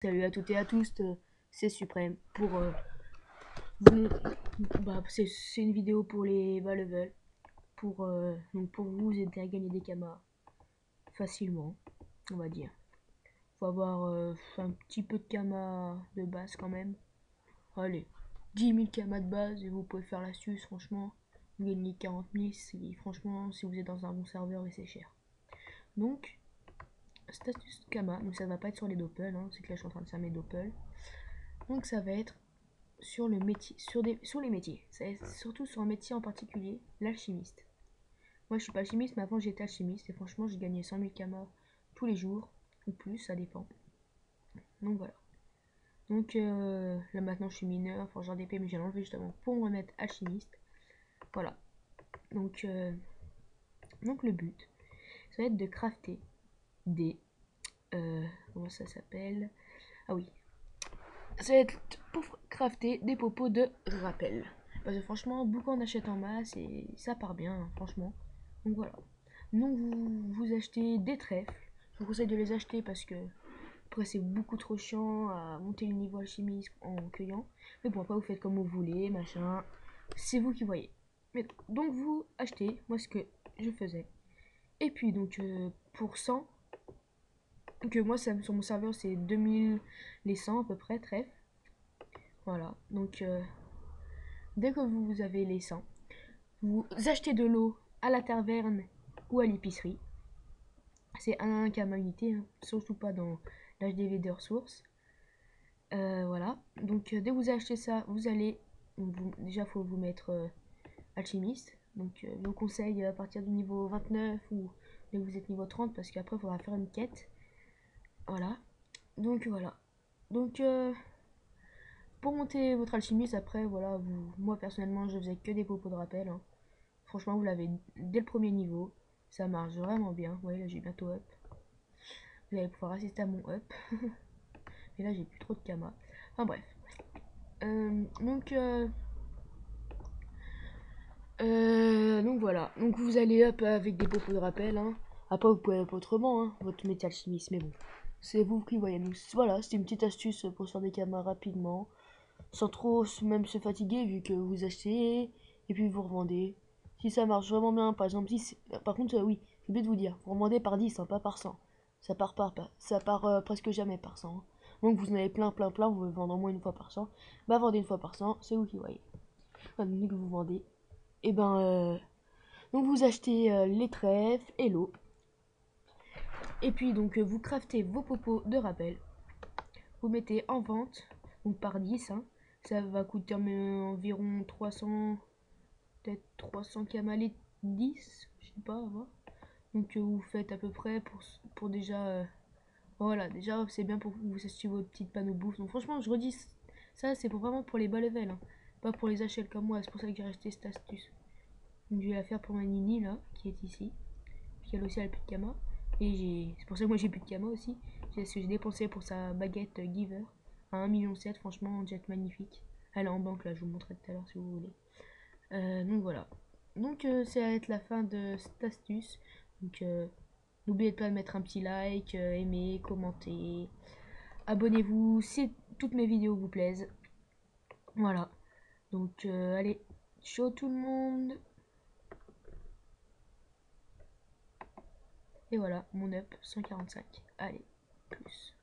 Salut à toutes et à tous, c'est Suprême pour c'est une vidéo pour les bas level pour vous aider à gagner des kamas facilement, on va dire. Faut avoir un petit peu de kamas de base quand même. Allez, 10 000 kamas de base et vous pouvez faire l'astuce. Franchement, vous gagnez 40 000 franchement si vous êtes dans un bon serveur et c'est cher. Donc cette astuce de kama, donc ça va pas être sur les doppels, hein, c'est que là je suis en train de faire mes doppels. Donc ça va être sur le métier, sur les métiers. C'est surtout sur un métier en particulier, l'alchimiste. Moi, je suis pas alchimiste, mais avant j'étais alchimiste et franchement, j'ai gagné 100 000 kamas tous les jours ou plus, ça dépend. Donc voilà. Donc là maintenant, je suis mineur, forgeur d'épée, mais j'ai enlevé justement pour me remettre alchimiste. Voilà. Donc le but, ça va être de crafter des comment ça s'appelle? Ah oui, ça va être pour crafter des popos de rappel. Parce que franchement, beaucoup en achètent en masse et ça part bien, hein, franchement. Donc voilà. Donc vous achetez des trèfles. Je vous conseille de les acheter parce que après c'est beaucoup trop chiant à monter le niveau alchimiste en cueillant. Mais bon, après vous faites comme vous voulez, machin. C'est vous qui voyez. Mais donc vous achetez, moi ce que je faisais. Et puis donc pour 100, donc moi sur mon serveur c'est 2000 les 100 à peu près, trèfles. Voilà, donc dès que vous avez les 100, vous achetez de l'eau à la taverne ou à l'épicerie. C'est un kama unité, hein, surtout pas dans l'HDV de ressources. Voilà, donc dès que vous achetez ça, vous allez. Déjà, il faut vous mettre alchimiste. Donc, je vous conseille à partir du niveau 29 ou dès que vous êtes niveau 30 parce qu'après, il faudra faire une quête. Voilà, donc voilà. Donc, pour monter votre alchimiste, après, voilà, moi personnellement, je faisais que des popos de rappel, hein. Franchement, vous l'avez dès le premier niveau. Ça marche vraiment bien. Vous voyez, là, j'ai bientôt up. Vous allez pouvoir assister à mon up. Et là, j'ai plus trop de kama. Enfin, bref. Donc voilà. Donc, vous allez up avec des popos de rappel, hein. Après, vous pouvez up autrement, hein, votre métier alchimiste. Mais bon, c'est vous qui voyez. Donc, voilà, c'était une petite astuce pour se faire des kamas rapidement. Sans trop même se fatiguer, vu que vous achetez et puis vous revendez. Si ça marche vraiment bien, par exemple, si par contre, oui, j'ai oublié de vous dire, vous revendez par 10, hein, pas par 100. Ça part presque jamais par 100, hein. Donc vous en avez plein, vous pouvez vendre au moins une fois par 100. Bah vendez une fois par 100, c'est vous qui voyez. Enfin, dès que vous vendez. Et donc vous achetez les trèfles et l'eau. Et puis donc vous craftez vos popos de rappel. Vous mettez en vente, donc par 10, hein. Ça va coûter environ 300, peut-être 300 kamalets 10, je sais pas, à voir. Donc vous faites à peu près pour déjà voilà, déjà c'est bien pour vous acheter votre petite panneau bouffe. Donc franchement, je redis ça, c'est vraiment pour les bas level, hein, pas pour les HL comme moi. C'est pour ça que j'ai acheté cette astuce. Donc je vais la faire pour ma Nini là, qui est ici, puis elle aussi elle a plus de kama. Et c'est pour ça que moi j'ai plus de kama aussi. C'est ce que j'ai dépensé pour sa baguette Giver à 1,7 million, franchement jet magnifique. Elle est en banque là, je vous montrerai tout à l'heure si vous voulez. Donc voilà. Donc ça va être la fin de cette astuce. Donc n'oubliez pas de mettre un petit like, aimer, commenter. Abonnez-vous si toutes mes vidéos vous plaisent. Voilà. Donc allez, ciao tout le monde. Et voilà, mon up 145. Allez, plus.